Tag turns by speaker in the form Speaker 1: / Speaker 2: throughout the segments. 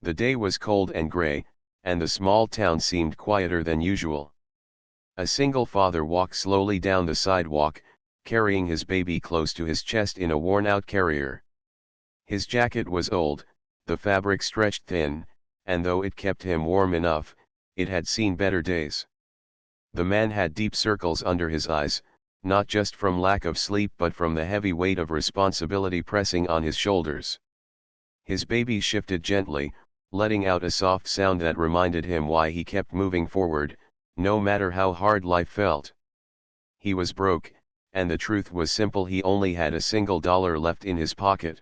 Speaker 1: The day was cold and gray, and the small town seemed quieter than usual. A single father walked slowly down the sidewalk, carrying his baby close to his chest in a worn-out carrier. His jacket was old, the fabric stretched thin, and though it kept him warm enough, it had seen better days. The man had deep circles under his eyes, not just from lack of sleep but from the heavy weight of responsibility pressing on his shoulders. His baby shifted gently, letting out a soft sound that reminded him why he kept moving forward, no matter how hard life felt. He was broke, and the truth was simple: he only had $1 left in his pocket.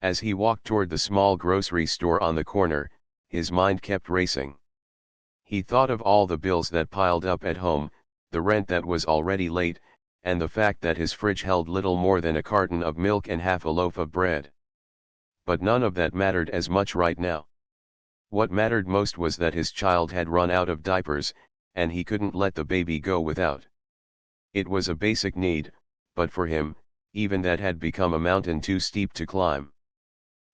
Speaker 1: As he walked toward the small grocery store on the corner, his mind kept racing. He thought of all the bills that piled up at home, the rent that was already late, and the fact that his fridge held little more than a carton of milk and half a loaf of bread. But none of that mattered as much right now. What mattered most was that his child had run out of diapers, and he couldn't let the baby go without. It was a basic need, but for him, even that had become a mountain too steep to climb.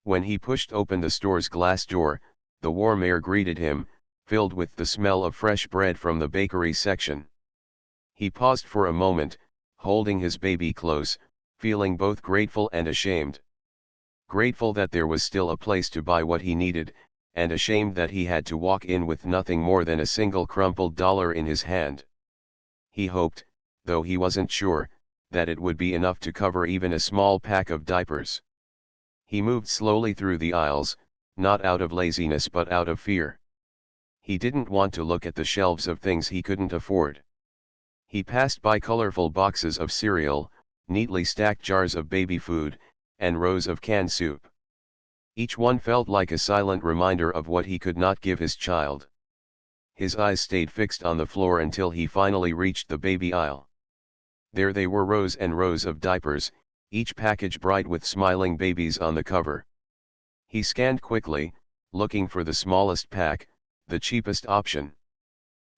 Speaker 1: When he pushed open the store's glass door, the warm air greeted him, filled with the smell of fresh bread from the bakery section. He paused for a moment, holding his baby close, feeling both grateful and ashamed. Grateful that there was still a place to buy what he needed, and ashamed that he had to walk in with nothing more than a single crumpled dollar in his hand. He hoped, though he wasn't sure, that it would be enough to cover even a small pack of diapers. He moved slowly through the aisles, not out of laziness but out of fear. He didn't want to look at the shelves of things he couldn't afford. He passed by colorful boxes of cereal, neatly stacked jars of baby food, and rows of canned soup. Each one felt like a silent reminder of what he could not give his child. His eyes stayed fixed on the floor until he finally reached the baby aisle. There they were, rows and rows of diapers, each package bright with smiling babies on the cover. He scanned quickly, looking for the smallest pack, the cheapest option.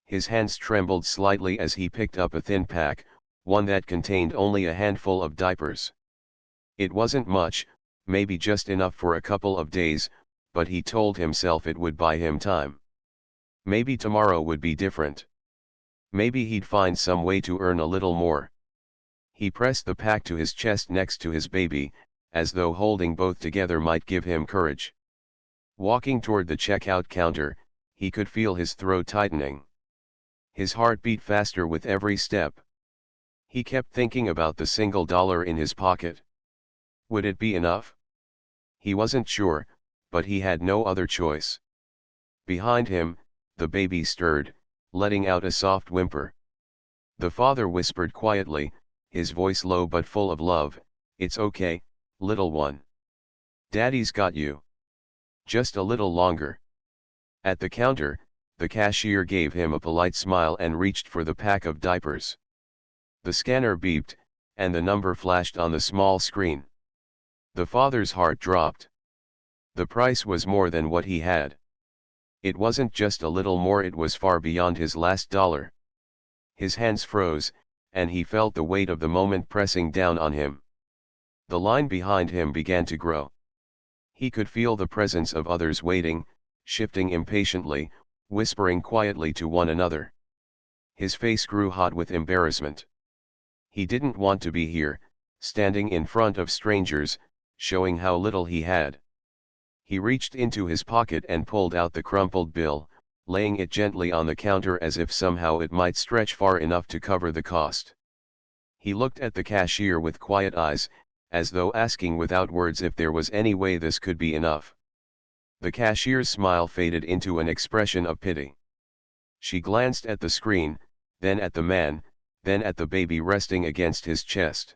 Speaker 1: His hands trembled slightly as he picked up a thin pack, one that contained only a handful of diapers. It wasn't much, maybe just enough for a couple of days, but he told himself it would buy him time. Maybe tomorrow would be different. Maybe he'd find some way to earn a little more. He pressed the pack to his chest next to his baby, as though holding both together might give him courage. Walking toward the checkout counter, he could feel his throat tightening. His heart beat faster with every step. He kept thinking about the $1 in his pocket. Would it be enough? He wasn't sure, but he had no other choice. Behind him, the baby stirred, letting out a soft whimper. The father whispered quietly, his voice low but full of love, "It's okay, little one. Daddy's got you. Just a little longer." At the counter, the cashier gave him a polite smile and reached for the pack of diapers. The scanner beeped, and the number flashed on the small screen. The father's heart dropped. The price was more than what he had. It wasn't just a little more, it was far beyond his last dollar. His hands froze, and he felt the weight of the moment pressing down on him. The line behind him began to grow. He could feel the presence of others waiting, shifting impatiently, whispering quietly to one another. His face grew hot with embarrassment. He didn't want to be here, standing in front of strangers, showing how little he had. He reached into his pocket and pulled out the crumpled bill, laying it gently on the counter as if somehow it might stretch far enough to cover the cost. He looked at the cashier with quiet eyes, as though asking without words if there was any way this could be enough. The cashier's smile faded into an expression of pity. She glanced at the screen, then at the man, then at the baby resting against his chest.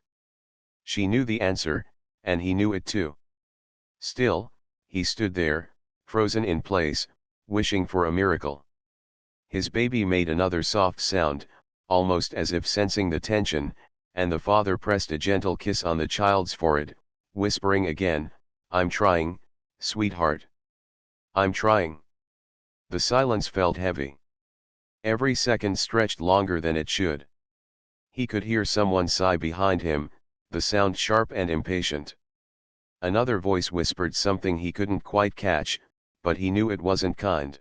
Speaker 1: She knew the answer, and he knew it too. Still, he stood there, frozen in place, wishing for a miracle. His baby made another soft sound, almost as if sensing the tension, and the father pressed a gentle kiss on the child's forehead, whispering again, "I'm trying, sweetheart. I'm trying." The silence felt heavy. Every second stretched longer than it should. He could hear someone sigh behind him, the sound sharp and impatient. Another voice whispered something he couldn't quite catch, but he knew it wasn't kind.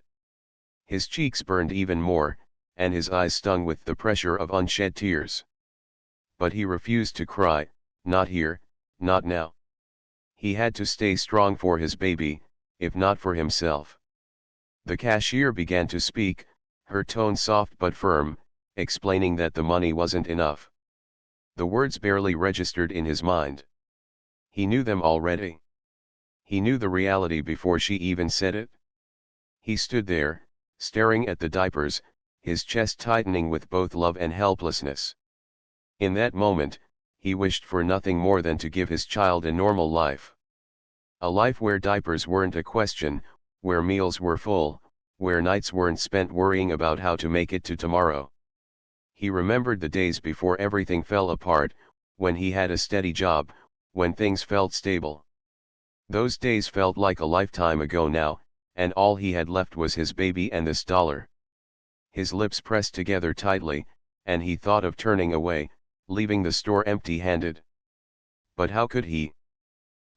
Speaker 1: His cheeks burned even more, and his eyes stung with the pressure of unshed tears. But he refused to cry, not here, not now. He had to stay strong for his baby, if not for himself. The cashier began to speak, her tone soft but firm, explaining that the money wasn't enough. The words barely registered in his mind. He knew them already. He knew the reality before she even said it. He stood there, staring at the diapers, his chest tightening with both love and helplessness. In that moment, he wished for nothing more than to give his child a normal life. A life where diapers weren't a question, where meals were full, where nights weren't spent worrying about how to make it to tomorrow. He remembered the days before everything fell apart, when he had a steady job, when things felt stable. Those days felt like a lifetime ago now, and all he had left was his baby and this dollar. His lips pressed together tightly, and he thought of turning away, leaving the store empty-handed. But how could he?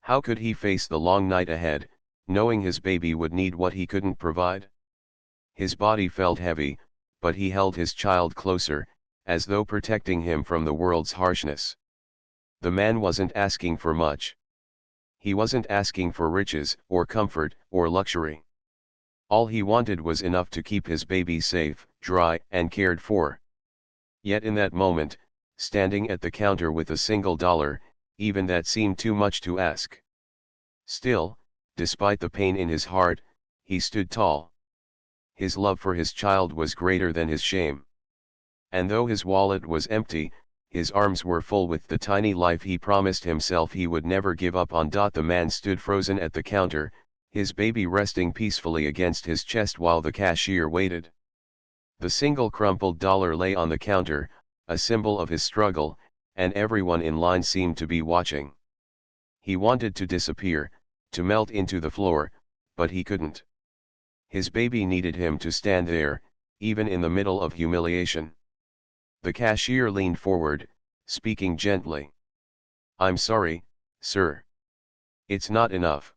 Speaker 1: How could he face the long night ahead, knowing his baby would need what he couldn't provide? His body felt heavy, but he held his child closer, as though protecting him from the world's harshness. The man wasn't asking for much. He wasn't asking for riches, or comfort, or luxury. All he wanted was enough to keep his baby safe, dry, and cared for. Yet in that moment, standing at the counter with a single dollar, even that seemed too much to ask. Still, despite the pain in his heart, he stood tall. His love for his child was greater than his shame. And though his wallet was empty, his arms were full with the tiny life he promised himself he would never give up on. The man stood frozen at the counter, his baby resting peacefully against his chest while the cashier waited. The single crumpled dollar lay on the counter, a symbol of his struggle, and everyone in line seemed to be watching. He wanted to disappear, to melt into the floor, but he couldn't. His baby needed him to stand there, even in the middle of humiliation. The cashier leaned forward, speaking gently. "I'm sorry, sir. It's not enough."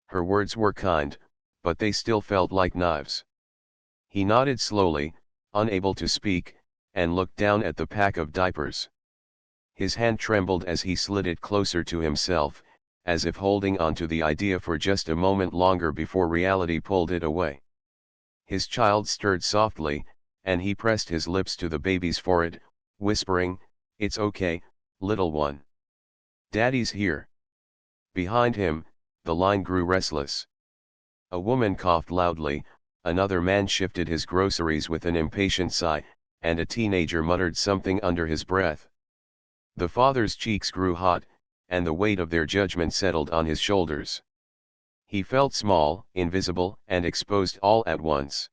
Speaker 1: Her words were kind, but they still felt like knives. He nodded slowly, unable to speak, and looked down at the pack of diapers. His hand trembled as he slid it closer to himself, as if holding on to the idea for just a moment longer before reality pulled it away. His child stirred softly, and he pressed his lips to the baby's forehead, whispering, "It's okay, little one. Daddy's here." Behind him, the line grew restless. A woman coughed loudly, another man shifted his groceries with an impatient sigh, and a teenager muttered something under his breath. The father's cheeks grew hot, and the weight of their judgment settled on his shoulders. He felt small, invisible, and exposed all at once.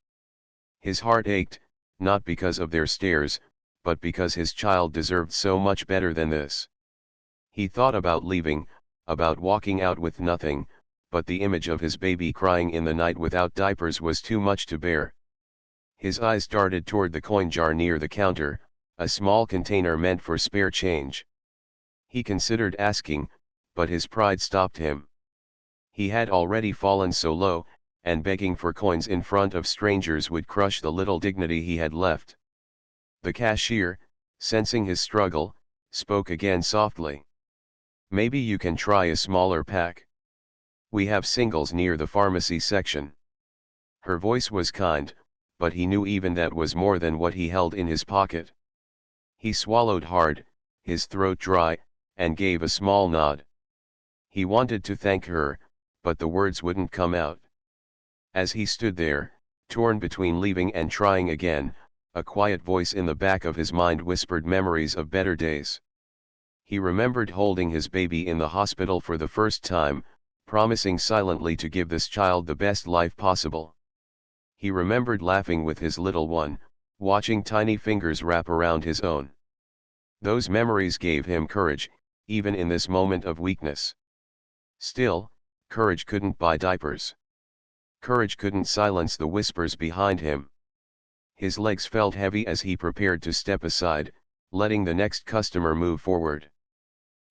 Speaker 1: His heart ached, not because of their stares, but because his child deserved so much better than this. He thought about leaving, about walking out with nothing, but the image of his baby crying in the night without diapers was too much to bear. His eyes darted toward the coin jar near the counter, a small container meant for spare change. He considered asking, but his pride stopped him. He had already fallen so low, and begging for coins in front of strangers would crush the little dignity he had left. The cashier, sensing his struggle, spoke again softly. "Maybe you can try a smaller pack. We have singles near the pharmacy section." Her voice was kind, but he knew even that was more than what he held in his pocket. He swallowed hard, his throat dry, and gave a small nod. He wanted to thank her, but the words wouldn't come out. As he stood there, torn between leaving and trying again, a quiet voice in the back of his mind whispered memories of better days. He remembered holding his baby in the hospital for the first time, promising silently to give this child the best life possible. He remembered laughing with his little one, watching tiny fingers wrap around his own. Those memories gave him courage, even in this moment of weakness. Still, courage couldn't buy diapers. Courage couldn't silence the whispers behind him. His legs felt heavy as he prepared to step aside, letting the next customer move forward.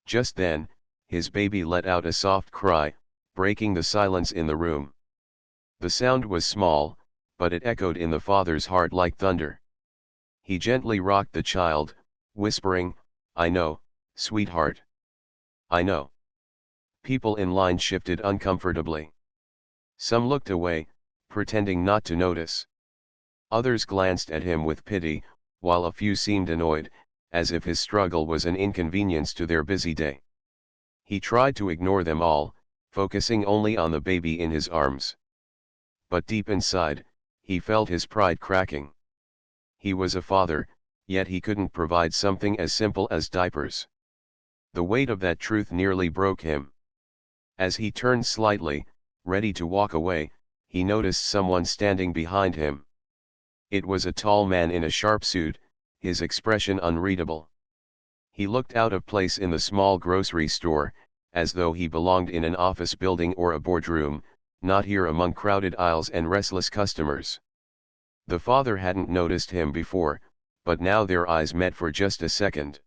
Speaker 1: Just then, his baby let out a soft cry, breaking the silence in the room. The sound was small, but it echoed in the father's heart like thunder. He gently rocked the child, whispering, "I know, sweetheart. I know." People in line shifted uncomfortably. Some looked away, pretending not to notice. Others glanced at him with pity, while a few seemed annoyed, as if his struggle was an inconvenience to their busy day. He tried to ignore them all, focusing only on the baby in his arms. But deep inside, he felt his pride cracking. He was a father, yet he couldn't provide something as simple as diapers. The weight of that truth nearly broke him. As he turned slightly, ready to walk away, he noticed someone standing behind him. It was a tall man in a sharp suit, his expression unreadable. He looked out of place in the small grocery store, as though he belonged in an office building or a boardroom, not here among crowded aisles and restless customers. The father hadn't noticed him before, but now their eyes met for just a second.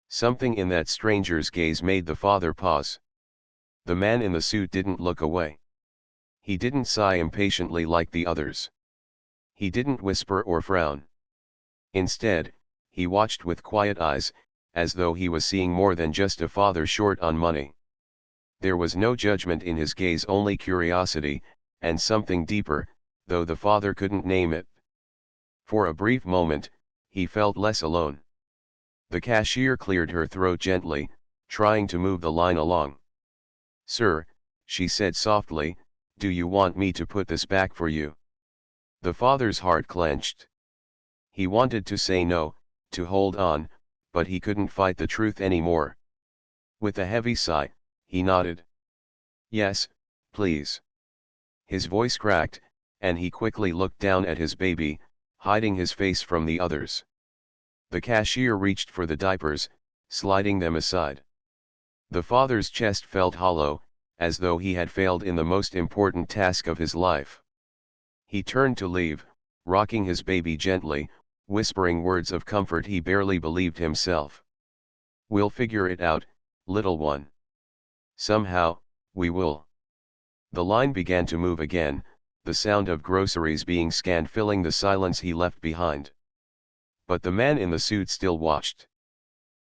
Speaker 1: Something in that stranger's gaze made the father pause. The man in the suit didn't look away. He didn't sigh impatiently like the others. He didn't whisper or frown. Instead, he watched with quiet eyes, as though he was seeing more than just a father short on money. There was no judgment in his gaze, only curiosity, and something deeper, though the father couldn't name it. For a brief moment, he felt less alone. The cashier cleared her throat gently, trying to move the line along. "Sir," she said softly, "do you want me to put this back for you?" The father's heart clenched. He wanted to say no, to hold on, but he couldn't fight the truth anymore. With a heavy sigh, he nodded. "Yes, please." His voice cracked, and he quickly looked down at his baby, hiding his face from the others. The cashier reached for the diapers, sliding them aside. The father's chest felt hollow, as though he had failed in the most important task of his life. He turned to leave, rocking his baby gently, whispering words of comfort he barely believed himself. "We'll figure it out, little one. Somehow, we will." The line began to move again, the sound of groceries being scanned filling the silence he left behind. But the man in the suit still watched.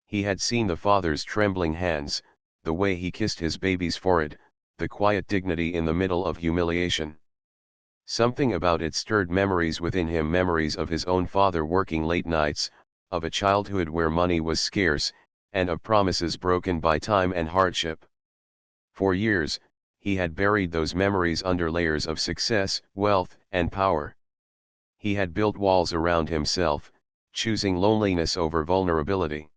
Speaker 1: He had seen the father's trembling hands, the way he kissed his baby's forehead, the quiet dignity in the middle of humiliation. Something about it stirred memories within him, memories of his own father working late nights, of a childhood where money was scarce, and of promises broken by time and hardship. For years, he had buried those memories under layers of success, wealth, and power. He had built walls around himself, choosing loneliness over vulnerability.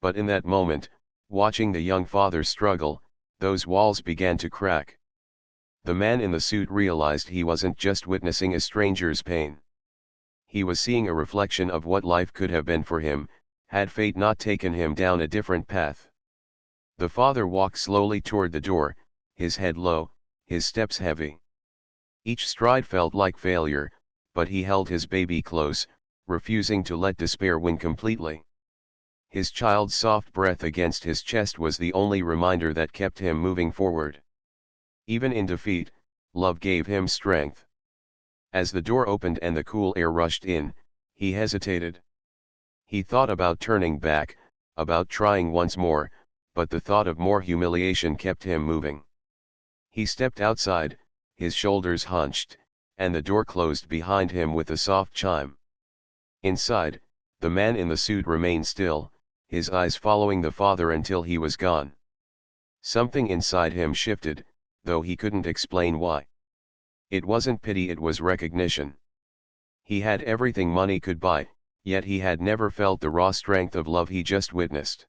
Speaker 1: But in that moment, watching the young father struggle, those walls began to crack. The man in the suit realized he wasn't just witnessing a stranger's pain. He was seeing a reflection of what life could have been for him, had fate not taken him down a different path. The father walked slowly toward the door, his head low, his steps heavy. Each stride felt like failure, but he held his baby close, refusing to let despair win completely. His child's soft breath against his chest was the only reminder that kept him moving forward. Even in defeat, love gave him strength. As the door opened and the cool air rushed in, he hesitated. He thought about turning back, about trying once more, but the thought of more humiliation kept him moving. He stepped outside, his shoulders hunched, and the door closed behind him with a soft chime. Inside, the man in the suit remained still, his eyes following the father until he was gone. Something inside him shifted, though he couldn't explain why. It wasn't pity, it was recognition. He had everything money could buy, yet he had never felt the raw strength of love he just witnessed.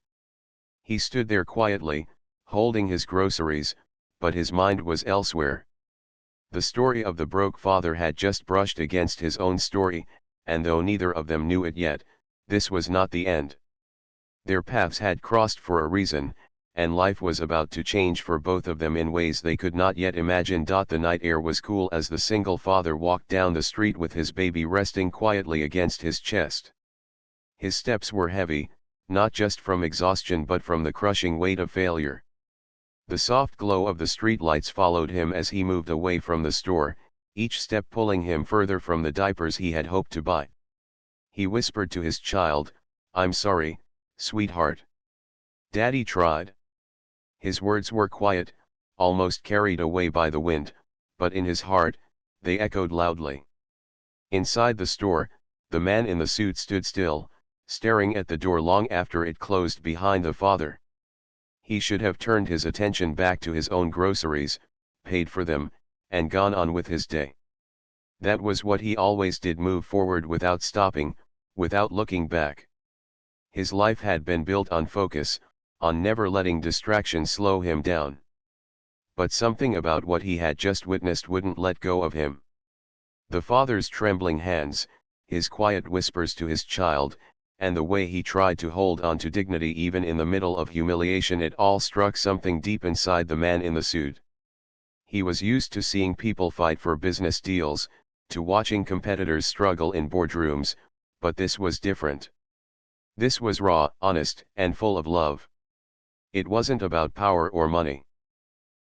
Speaker 1: He stood there quietly, holding his groceries, but his mind was elsewhere. The story of the broke father had just brushed against his own story, and though neither of them knew it yet, this was not the end. Their paths had crossed for a reason, and life was about to change for both of them in ways they could not yet imagine. The night air was cool as the single father walked down the street with his baby resting quietly against his chest. His steps were heavy, not just from exhaustion but from the crushing weight of failure. The soft glow of the streetlights followed him as he moved away from the store, each step pulling him further from the diapers he had hoped to buy. He whispered to his child, "I'm sorry, sweetheart. Daddy tried." His words were quiet, almost carried away by the wind, but in his heart, they echoed loudly. Inside the store, the man in the suit stood still, staring at the door long after it closed behind the father. He should have turned his attention back to his own groceries, paid for them, and gone on with his day. That was what he always did, move forward without stopping, without looking back. His life had been built on focus, on never letting distractions slow him down. But something about what he had just witnessed wouldn't let go of him. The father's trembling hands, his quiet whispers to his child, and the way he tried to hold on to dignity even in the middle of humiliation, it all struck something deep inside the man in the suit. He was used to seeing people fight for business deals, to watching competitors struggle in boardrooms, but this was different. This was raw, honest, and full of love. It wasn't about power or money.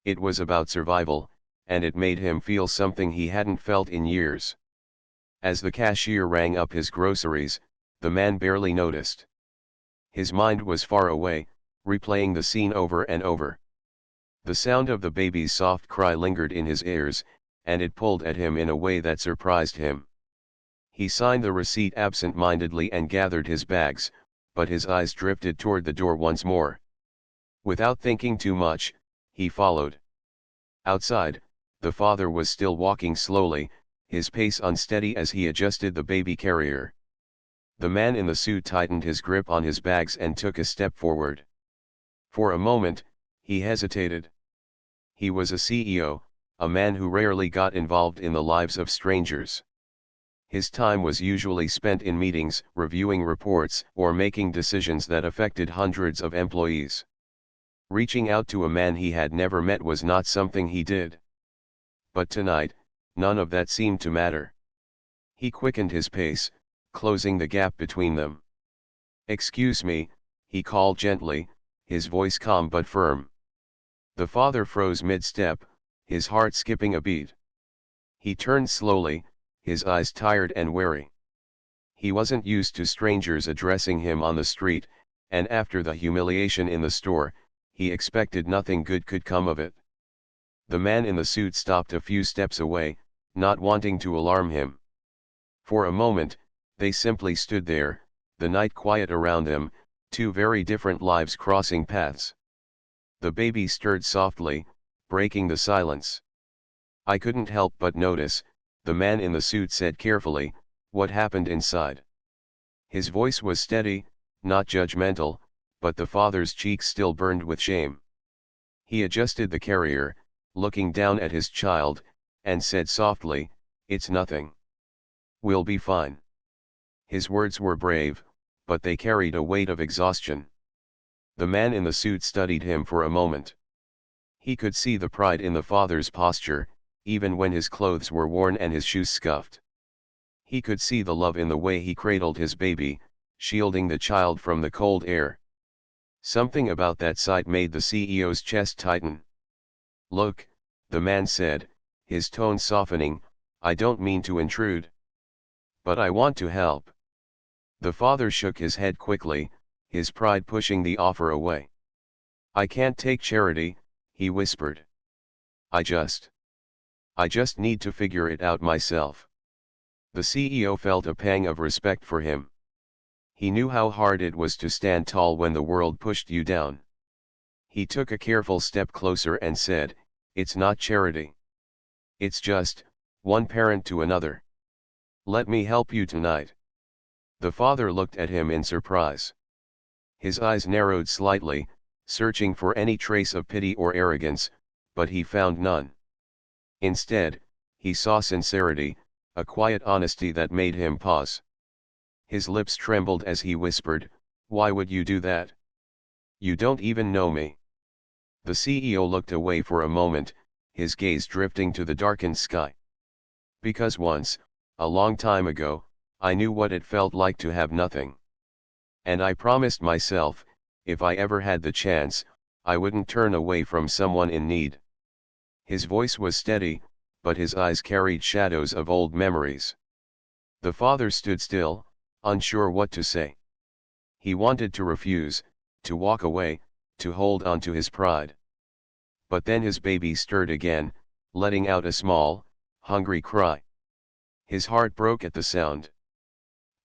Speaker 1: It was about survival, and it made him feel something he hadn't felt in years. As the cashier rang up his groceries, the man barely noticed. His mind was far away, replaying the scene over and over. The sound of the baby's soft cry lingered in his ears, and it pulled at him in a way that surprised him. He signed the receipt absent-mindedly and gathered his bags, but his eyes drifted toward the door once more. Without thinking too much, he followed. Outside, the father was still walking slowly, his pace unsteady as he adjusted the baby carrier. The man in the suit tightened his grip on his bags and took a step forward. For a moment, he hesitated. He was a CEO, a man who rarely got involved in the lives of strangers. His time was usually spent in meetings, reviewing reports, or making decisions that affected hundreds of employees. Reaching out to a man he had never met was not something he did. But tonight, none of that seemed to matter. He quickened his pace, closing the gap between them. "Excuse me," he called gently, his voice calm but firm. The father froze mid-step, his heart skipping a beat. He turned slowly, his eyes tired and wary. He wasn't used to strangers addressing him on the street, and after the humiliation in the store, he expected nothing good could come of it. The man in the suit stopped a few steps away, not wanting to alarm him. For a moment, they simply stood there, the night quiet around them, two very different lives crossing paths. The baby stirred softly, breaking the silence. "I couldn't help but notice," the man in the suit said carefully, "what happened inside." His voice was steady, not judgmental, but the father's cheeks still burned with shame. He adjusted the carrier, looking down at his child, and said softly, "It's nothing. We'll be fine." His words were brave, but they carried a weight of exhaustion. The man in the suit studied him for a moment. He could see the pride in the father's posture, even when his clothes were worn and his shoes scuffed. He could see the love in the way he cradled his baby, shielding the child from the cold air. Something about that sight made the CEO's chest tighten. "Look," the man said, his tone softening, "I don't mean to intrude. But I want to help." The father shook his head quickly, his pride pushing the offer away. "I can't take charity," he whispered. I just need to figure it out myself." The CEO felt a pang of respect for him. He knew how hard it was to stand tall when the world pushed you down. He took a careful step closer and said, "It's not charity. It's just, one parent to another. Let me help you tonight." The father looked at him in surprise. His eyes narrowed slightly, searching for any trace of pity or arrogance, but he found none. Instead, he saw sincerity, a quiet honesty that made him pause. His lips trembled as he whispered, "Why would you do that? You don't even know me." The CEO looked away for a moment, his gaze drifting to the darkened sky. "Because once, a long time ago, I knew what it felt like to have nothing. And I promised myself, if I ever had the chance, I wouldn't turn away from someone in need. His voice was steady, but his eyes carried shadows of old memories. The father stood still, unsure what to say. He wanted to refuse, to walk away, to hold on to his pride. But then his baby stirred again, letting out a small, hungry cry. His heart broke at the sound.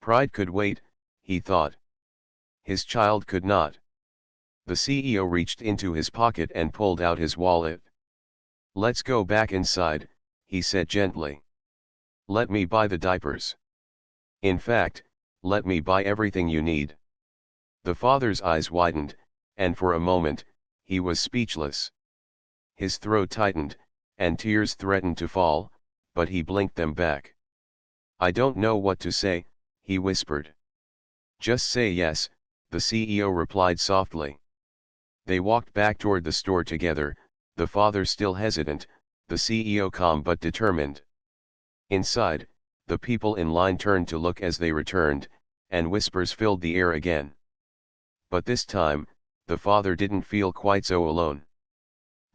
Speaker 1: Pride could wait, he thought. His child could not. The CEO reached into his pocket and pulled out his wallet. "Let's go back inside," he said gently. "Let me buy the diapers. In fact, let me buy everything you need." The father's eyes widened, and for a moment, he was speechless. His throat tightened, and tears threatened to fall, but he blinked them back. "I don't know what to say," he whispered. "Just say yes," the CEO replied softly. They walked back toward the store together, the father still hesitant, the CEO calm but determined. Inside, the people in line turned to look as they returned, and whispers filled the air again. But this time, the father didn't feel quite so alone.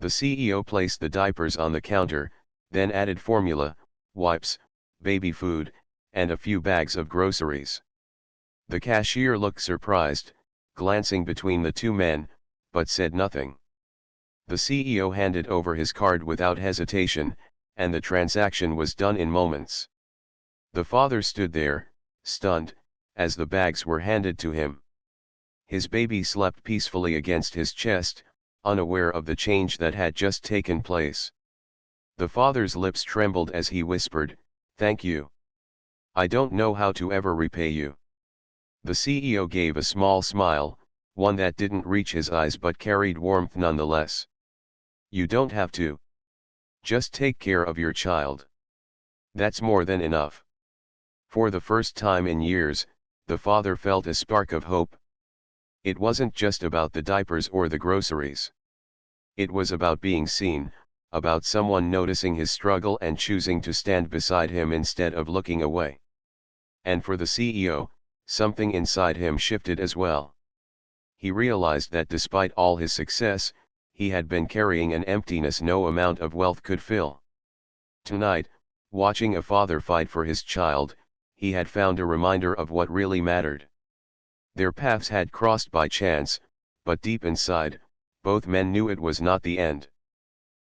Speaker 1: The CEO placed the diapers on the counter, then added formula, wipes, baby food, and a few bags of groceries. The cashier looked surprised, glancing between the two men, but said nothing. The CEO handed over his card without hesitation, and the transaction was done in moments. The father stood there, stunned, as the bags were handed to him. His baby slept peacefully against his chest, unaware of the change that had just taken place. The father's lips trembled as he whispered, "Thank you. I don't know how to ever repay you." The CEO gave a small smile, one that didn't reach his eyes but carried warmth nonetheless. "You don't have to. Just take care of your child. That's more than enough." For the first time in years, the father felt a spark of hope. It wasn't just about the diapers or the groceries. It was about being seen, about someone noticing his struggle and choosing to stand beside him instead of looking away. And for the CEO, something inside him shifted as well. He realized that despite all his success, he had been carrying an emptiness no amount of wealth could fill. Tonight, watching a father fight for his child, he had found a reminder of what really mattered. Their paths had crossed by chance, but deep inside, both men knew it was not the end.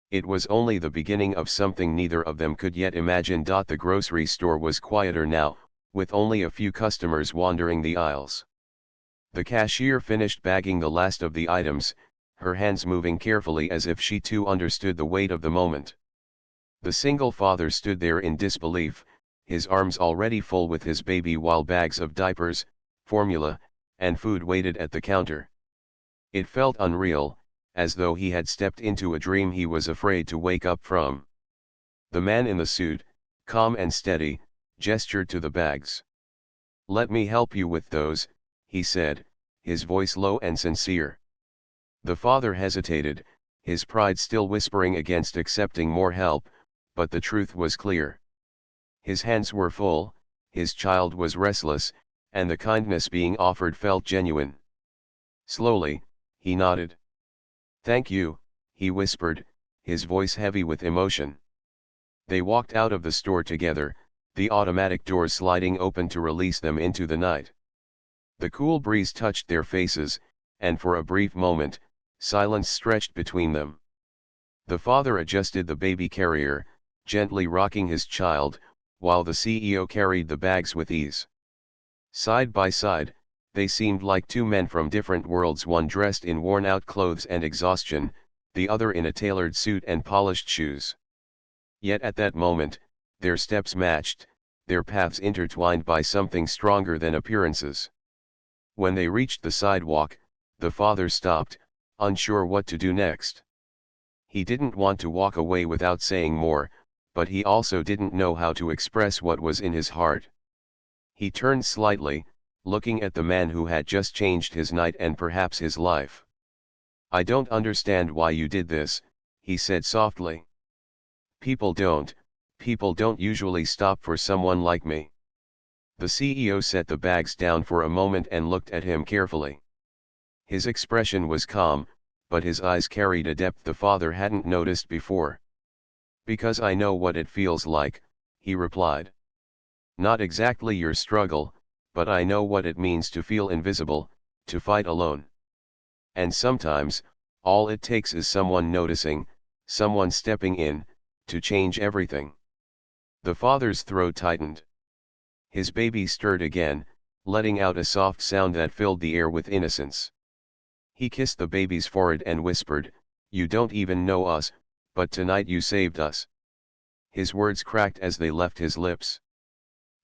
Speaker 1: It was only the beginning of something neither of them could yet imagine. The grocery store was quieter now, with only a few customers wandering the aisles. The cashier finished bagging the last of the items, her hands moving carefully as if she too understood the weight of the moment. The single father stood there in disbelief, his arms already full with his baby while bags of diapers, formula, and food waited at the counter. It felt unreal, as though he had stepped into a dream he was afraid to wake up from. The man in the suit, calm and steady, gestured to the bags. "Let me help you with those," he said, his voice low and sincere. The father hesitated, his pride still whispering against accepting more help, but the truth was clear. His hands were full, his child was restless, and the kindness being offered felt genuine. Slowly, he nodded. "Thank you," he whispered, his voice heavy with emotion. They walked out of the store together, the automatic doors sliding open to release them into the night. The cool breeze touched their faces, and for a brief moment, silence stretched between them. The father adjusted the baby carrier, gently rocking his child, while the CEO carried the bags with ease. Side by side, they seemed like two men from different worlds, one dressed in worn-out clothes and exhaustion, the other in a tailored suit and polished shoes. Yet at that moment, their steps matched, their paths intertwined by something stronger than appearances. When they reached the sidewalk, the father stopped, unsure what to do next. He didn't want to walk away without saying more, but he also didn't know how to express what was in his heart. He turned slightly, looking at the man who had just changed his night and perhaps his life. "I don't understand why you did this," he said softly. People don't usually stop for someone like me." The CEO set the bags down for a moment and looked at him carefully. His expression was calm, but his eyes carried a depth the father hadn't noticed before. "Because I know what it feels like," he replied. "Not exactly your struggle, but I know what it means to feel invisible, to fight alone. And sometimes, all it takes is someone noticing, someone stepping in, to change everything." The father's throat tightened. His baby stirred again, letting out a soft sound that filled the air with innocence. He kissed the baby's forehead and whispered, "You don't even know us, but tonight you saved us." His words cracked as they left his lips.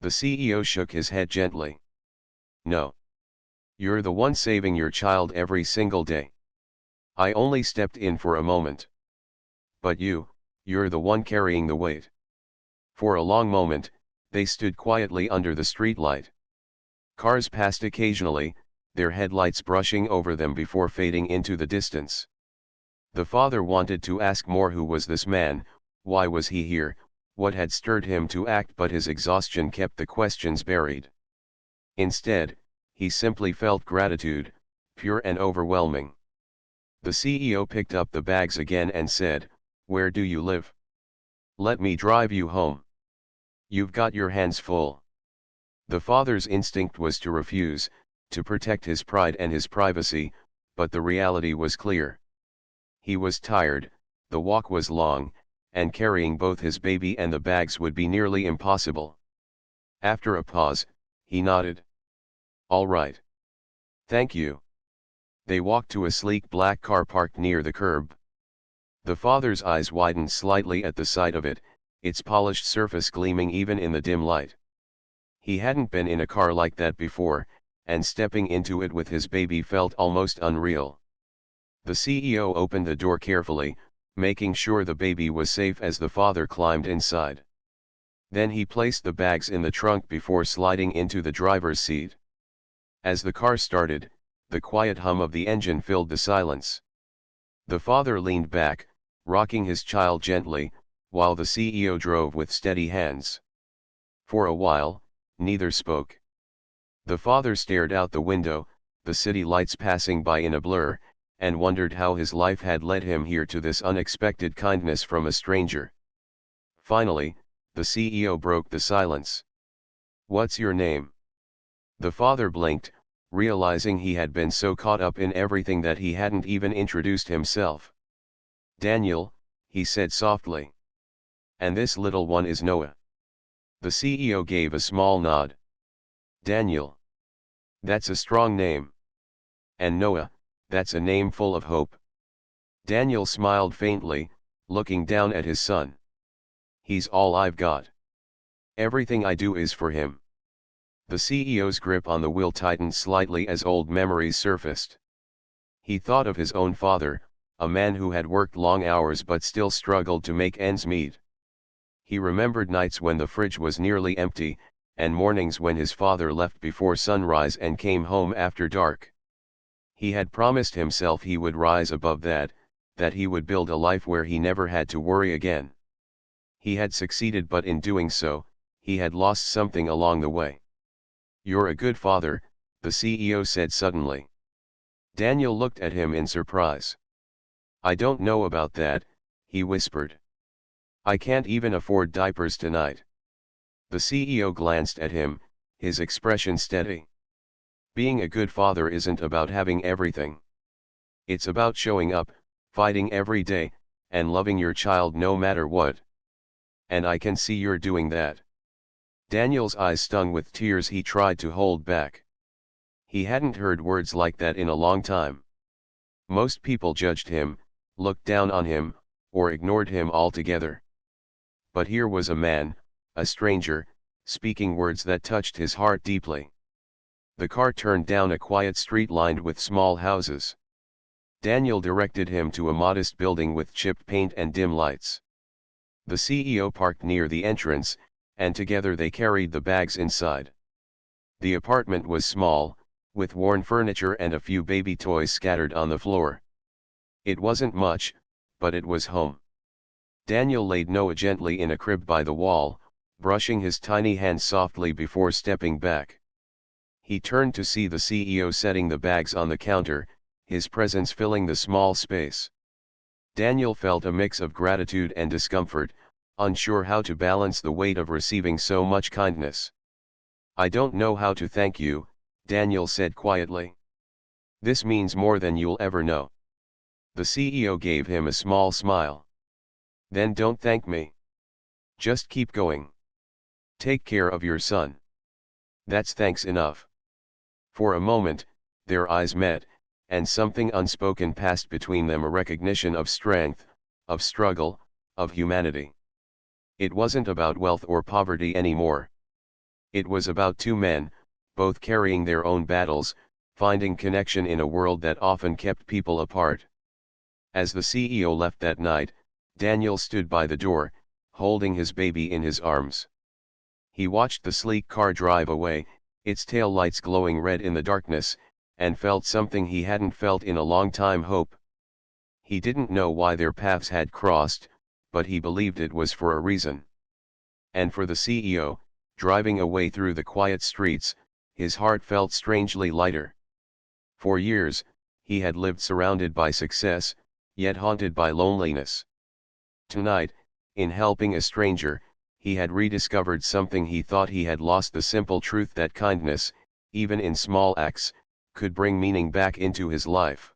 Speaker 1: The CEO shook his head gently. "No. You're the one saving your child every single day. I only stepped in for a moment. But you're the one carrying the weight." For a long moment, they stood quietly under the streetlight. Cars passed occasionally, their headlights brushing over them before fading into the distance. The father wanted to ask more. Who was this man? Why was he here? What had stirred him to act? But his exhaustion kept the questions buried. Instead, he simply felt gratitude, pure and overwhelming. The CEO picked up the bags again and said, "Where do you live? Let me drive you home. You've got your hands full." The father's instinct was to refuse, to protect his pride and his privacy, but the reality was clear. He was tired, the walk was long, and carrying both his baby and the bags would be nearly impossible. After a pause, he nodded. "All right. Thank you." They walked to a sleek black car parked near the curb. The father's eyes widened slightly at the sight of it, its polished surface gleaming even in the dim light. He hadn't been in a car like that before, and stepping into it with his baby felt almost unreal. The CEO opened the door carefully, making sure the baby was safe as the father climbed inside. Then he placed the bags in the trunk before sliding into the driver's seat. As the car started, the quiet hum of the engine filled the silence. The father leaned back, rocking his child gently, while the CEO drove with steady hands. For a while, neither spoke. The father stared out the window, the city lights passing by in a blur, and wondered how his life had led him here, to this unexpected kindness from a stranger. Finally, the CEO broke the silence. "What's your name?" The father blinked, realizing he had been so caught up in everything that he hadn't even introduced himself. "Daniel," he said softly. "And this little one is Noah." The CEO gave a small nod. "Daniel. That's a strong name. And Noah, that's a name full of hope." Daniel smiled faintly, looking down at his son. "He's all I've got. Everything I do is for him." The CEO's grip on the wheel tightened slightly as old memories surfaced. He thought of his own father, a man who had worked long hours but still struggled to make ends meet. He remembered nights when the fridge was nearly empty, and mornings when his father left before sunrise and came home after dark. He had promised himself he would rise above that, that he would build a life where he never had to worry again. He had succeeded, but in doing so, he had lost something along the way. "You're a good father," the CEO said suddenly. Daniel looked at him in surprise. "I don't know about that," he whispered. "I can't even afford diapers tonight." The CEO glanced at him, his expression steady. "Being a good father isn't about having everything. It's about showing up, fighting every day, and loving your child no matter what. And I can see you're doing that." Daniel's eyes stung with tears he tried to hold back. He hadn't heard words like that in a long time. Most people judged him, looked down on him, or ignored him altogether. But here was a man, a stranger, speaking words that touched his heart deeply. The car turned down a quiet street lined with small houses. Daniel directed him to a modest building with chipped paint and dim lights. The CEO parked near the entrance, and together they carried the bags inside. The apartment was small, with worn furniture and a few baby toys scattered on the floor. It wasn't much, but it was home. Daniel laid Noah gently in a crib by the wall, brushing his tiny hands softly before stepping back. He turned to see the CEO setting the bags on the counter, his presence filling the small space. Daniel felt a mix of gratitude and discomfort, unsure how to balance the weight of receiving so much kindness. "I don't know how to thank you," Daniel said quietly. "This means more than you'll ever know." The CEO gave him a small smile. "Then don't thank me. Just keep going. Take care of your son. That's thanks enough." For a moment, their eyes met, and something unspoken passed between them, a recognition of strength, of struggle, of humanity. It wasn't about wealth or poverty anymore. It was about two men, both carrying their own battles, finding connection in a world that often kept people apart. As the CEO left that night, Daniel stood by the door, holding his baby in his arms. He watched the sleek car drive away, its tail lights glowing red in the darkness, and felt something he hadn't felt in a long time: hope. He didn't know why their paths had crossed, but he believed it was for a reason. And for the CEO, driving away through the quiet streets, his heart felt strangely lighter. For years, he had lived surrounded by success, yet haunted by loneliness. Tonight, in helping a stranger, he had rediscovered something he thought he had lost: the simple truth that kindness, even in small acts, could bring meaning back into his life.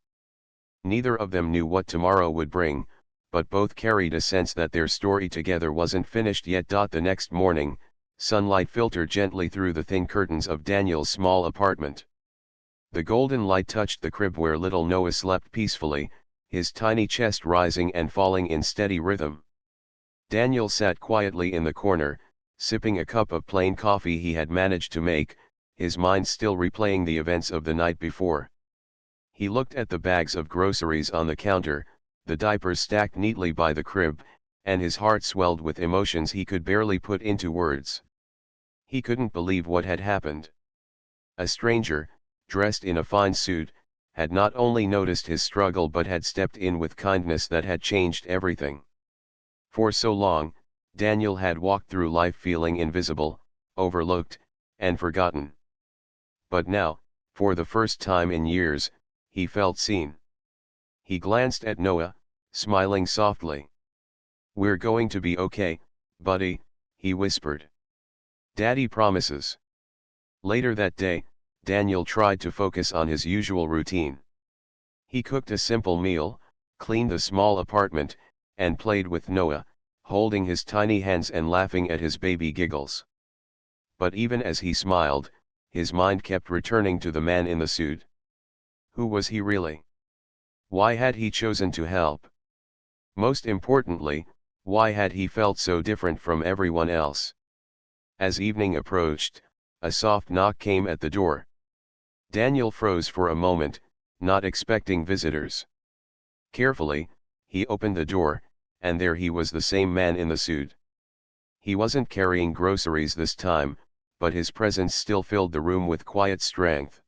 Speaker 1: Neither of them knew what tomorrow would bring, but both carried a sense that their story together wasn't finished yet. The next morning, sunlight filtered gently through the thin curtains of Daniel's small apartment. The golden light touched the crib where little Noah slept peacefully, his tiny chest rising and falling in steady rhythm. Daniel sat quietly in the corner, sipping a cup of plain coffee he had managed to make, his mind still replaying the events of the night before. He looked at the bags of groceries on the counter, the diapers stacked neatly by the crib, and his heart swelled with emotions he could barely put into words. He couldn't believe what had happened. A stranger, dressed in a fine suit, had not only noticed his struggle but had stepped in with kindness that had changed everything. For so long, Daniel had walked through life feeling invisible, overlooked, and forgotten. But now, for the first time in years, he felt seen. He glanced at Noah, smiling softly. "We're going to be okay, buddy," he whispered. "Daddy promises." Later that day, Daniel tried to focus on his usual routine. He cooked a simple meal, cleaned the small apartment, and played with Noah, holding his tiny hands and laughing at his baby giggles. But even as he smiled, his mind kept returning to the man in the suit. Who was he really? Why had he chosen to help? Most importantly, why had he felt so different from everyone else? As evening approached, a soft knock came at the door. Daniel froze for a moment, not expecting visitors. Carefully, he opened the door, and there he was, the same man in the suit. He wasn't carrying groceries this time, but his presence still filled the room with quiet strength.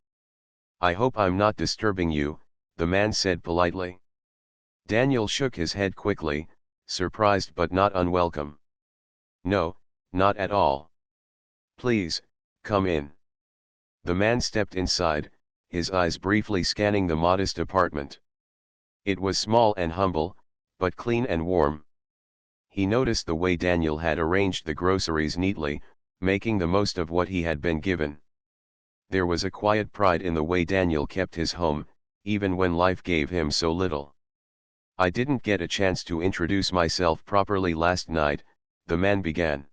Speaker 1: "I hope I'm not disturbing you," the man said politely. Daniel shook his head quickly, surprised but not unwelcome. "No, not at all. Please, come in." The man stepped inside, his eyes briefly scanning the modest apartment. It was small and humble, but clean and warm. He noticed the way Daniel had arranged the groceries neatly, making the most of what he had been given. There was a quiet pride in the way Daniel kept his home, even when life gave him so little. "I didn't get a chance to introduce myself properly last night," the man began.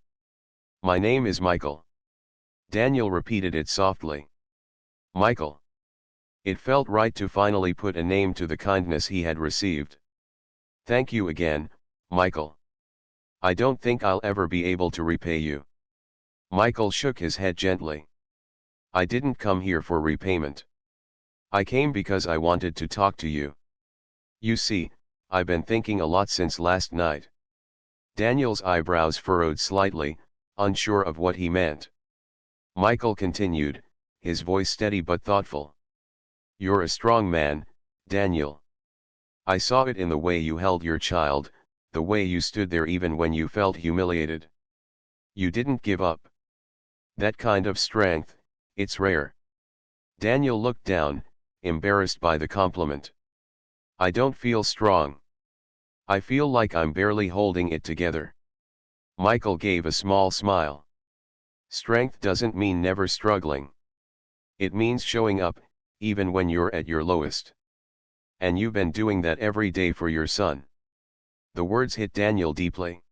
Speaker 1: "My name is Michael." Daniel repeated it softly. Michael. It felt right to finally put a name to the kindness he had received. "Thank you again, Michael. I don't think I'll ever be able to repay you." Michael shook his head gently. "I didn't come here for repayment. I came because I wanted to talk to you. You see, I've been thinking a lot since last night." Daniel's eyebrows furrowed slightly, unsure of what he meant. Michael continued, his voice steady but thoughtful. "You're a strong man, Daniel. I saw it in the way you held your child, the way you stood there even when you felt humiliated. You didn't give up. That kind of strength, it's rare." Daniel looked down, embarrassed by the compliment. I don't feel strong. I feel like I'm barely holding it together. Michael gave a small smile. Strength doesn't mean never struggling. It means showing up, even when you're at your lowest. And you've been doing that every day for your son. The words hit Daniel deeply.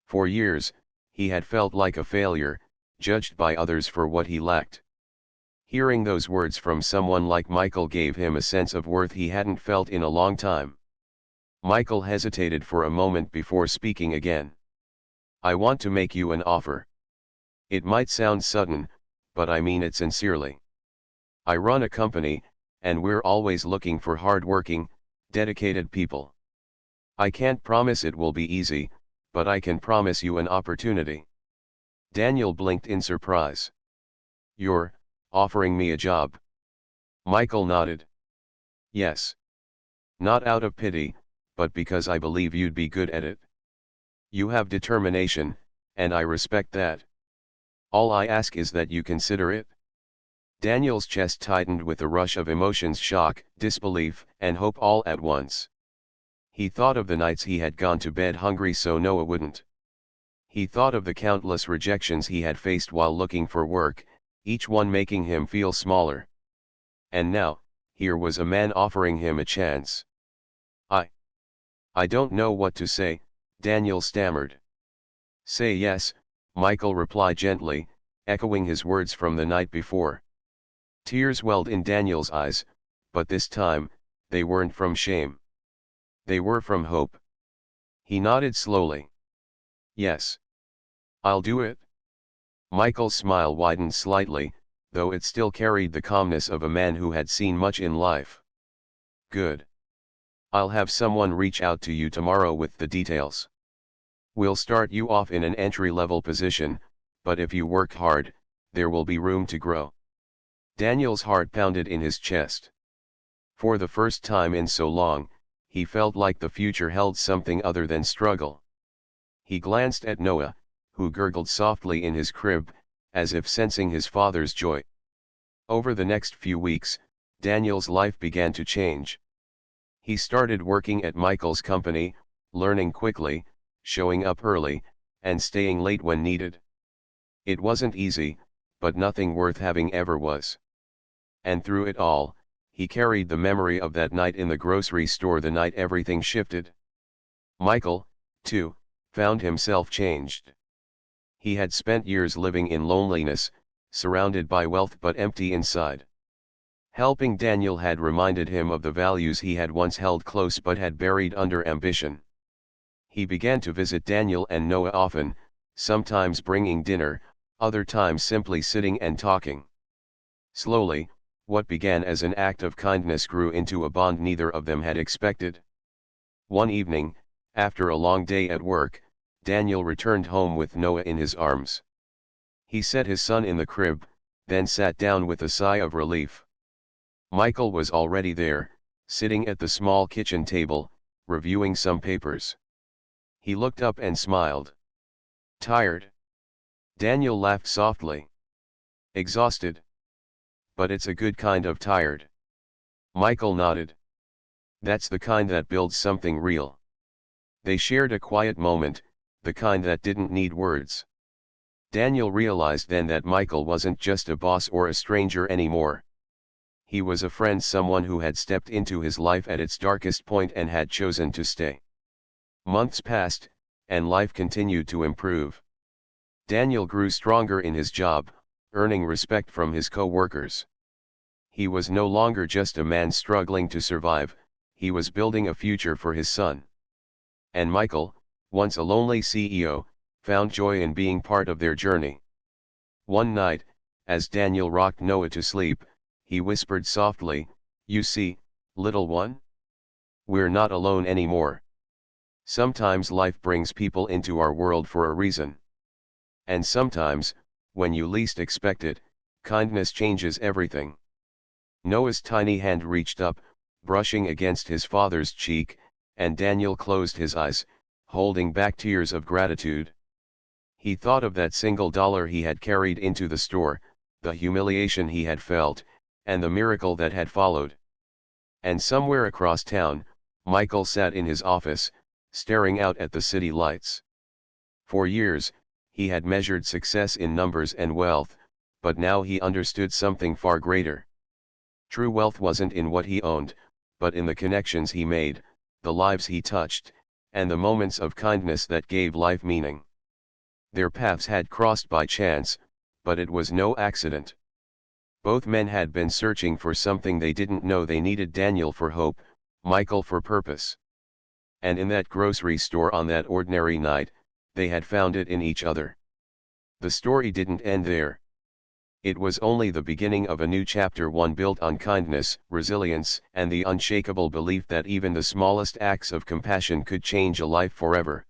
Speaker 1: For years, he had felt like a failure, judged by others for what he lacked. Hearing those words from someone like Michael gave him a sense of worth he hadn't felt in a long time. Michael hesitated for a moment before speaking again. I want to make you an offer. It might sound sudden, but I mean it sincerely. I run a company, and we're always looking for hard-working, dedicated people. I can't promise it will be easy, but I can promise you an opportunity. Daniel blinked in surprise. You're offering me a job? Michael nodded. Yes. Not out of pity, but because I believe you'd be good at it. You have determination, and I respect that. All I ask is that you consider it. Daniel's chest tightened with a rush of emotions: shock, disbelief, and hope all at once. He thought of the nights he had gone to bed hungry so Noah wouldn't. He thought of the countless rejections he had faced while looking for work, each one making him feel smaller. And now, here was a man offering him a chance. I don't know what to say, Daniel stammered. Say yes, Michael replied gently, echoing his words from the night before. Tears welled in Daniel's eyes, but this time, they weren't from shame. They were from hope. He nodded slowly. Yes. I'll do it. Michael's smile widened slightly, though it still carried the calmness of a man who had seen much in life. Good. I'll have someone reach out to you tomorrow with the details. We'll start you off in an entry-level position, but if you work hard, there will be room to grow. Daniel's heart pounded in his chest. For the first time in so long, he felt like the future held something other than struggle. He glanced at Noah, who gurgled softly in his crib, as if sensing his father's joy. Over the next few weeks, Daniel's life began to change. He started working at Michael's company, learning quickly, showing up early, and staying late when needed. It wasn't easy, but nothing worth having ever was. And through it all, he carried the memory of that night in the grocery store, the night everything shifted. Michael, too, found himself changed. He had spent years living in loneliness, surrounded by wealth but empty inside. Helping Daniel had reminded him of the values he had once held close but had buried under ambition. He began to visit Daniel and Noah often, sometimes bringing dinner, other times simply sitting and talking. Slowly, what began as an act of kindness grew into a bond neither of them had expected. One evening, after a long day at work, Daniel returned home with Noah in his arms. He set his son in the crib, then sat down with a sigh of relief. Michael was already there, sitting at the small kitchen table, reviewing some papers. He looked up and smiled. Tired? Daniel laughed softly. Exhausted. But it's a good kind of tired. Michael nodded. That's the kind that builds something real. They shared a quiet moment, the kind that didn't need words. Daniel realized then that Michael wasn't just a boss or a stranger anymore. He was a friend, someone who had stepped into his life at its darkest point and had chosen to stay. Months passed, and life continued to improve. Daniel grew stronger in his job, earning respect from his co-workers. He was no longer just a man struggling to survive, he was building a future for his son. And Michael, once a lonely CEO, found joy in being part of their journey. One night, as Daniel rocked Noah to sleep, he whispered softly, "You see, little one? We're not alone anymore. Sometimes life brings people into our world for a reason. And sometimes, when you least expect it, kindness changes everything." Noah's tiny hand reached up, brushing against his father's cheek, and Daniel closed his eyes, holding back tears of gratitude. He thought of that $1 he had carried into the store, the humiliation he had felt, and the miracle that had followed. And somewhere across town, Michael sat in his office, staring out at the city lights. For years, he had measured success in numbers and wealth, but now he understood something far greater. True wealth wasn't in what he owned, but in the connections he made, the lives he touched, and the moments of kindness that gave life meaning. Their paths had crossed by chance, but it was no accident. Both men had been searching for something they didn't know they needed: Daniel for hope, Michael for purpose. And in that grocery store on that ordinary night, they had found it in each other. The story didn't end there. It was only the beginning of a new chapter, one built on kindness, resilience, and the unshakable belief that even the smallest acts of compassion could change a life forever.